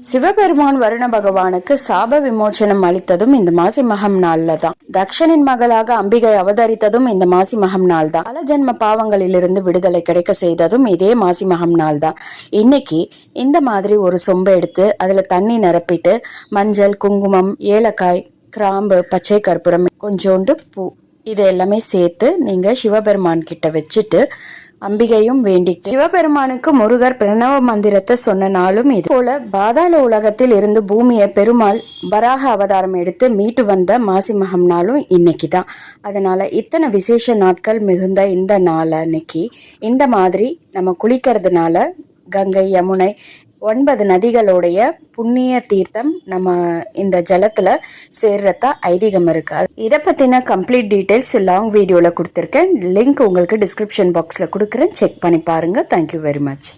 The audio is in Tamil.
சிவபெருமான் வருண பகவானுக்கு சாப விமோச்சனம் அளித்ததும் இந்த மாசி மகம் நாள்ல தான். தக்ஷனின் மகளாக அம்பிகை அவதரித்ததும் இந்த மாசி மகம் நாள் தான். பல ஜென்ம பாவங்களிலிருந்து விடுதலை கிடைக்க செய்ததும் இதே மாசி மகம் நாள் தான். இன்னைக்கு இந்த மாதிரி ஒரு சொம்பை எடுத்து அதுல தண்ணி நிரப்பிட்டு மஞ்சள், குங்குமம், ஏலக்காய், கிராம்பு, பச்சை கற்பூரம், கொஞ்சோண்டு பூ இது எல்லாமே சேர்த்து நீங்க சிவபெருமான் கிட்ட வச்சுட்டு அம்பிகையும் வேண்டி சிவபெருமானுக்கு முருகர் பிரணவ மந்திரத்தை சொன்ன நாளும் இது போல பாதாள உலகத்தில் இருந்து பூமியை பெருமாள் வராக அவதாரம் எடுத்து மீட்டு வந்த மாசி மகம் நாளும் இன்னைக்கு தான். அதனால இத்தனை விசேஷ நாட்கள் மிகுந்த இந்த நாள் அன்னைக்கு இந்த மாதிரி நம்ம குளிக்கிறதுனால கங்கை, யமுனை 9 நதிகளுடைய புண்ணிய தீர்த்தம் நம்ம இந்த ஜலத்துல சேர்றதா ஐதீகம் இருக்கு. இதை பத்தின கம்ப்ளீட் டீடைல்ஸ் லாங் வீடியோல கொடுத்துருக்கேன். லிங்க் உங்களுக்கு டிஸ்கிரிப்ஷன் பாக்ஸ்ல கொடுக்குறேன். செக் பண்ணி பாருங்க. Thank you very much.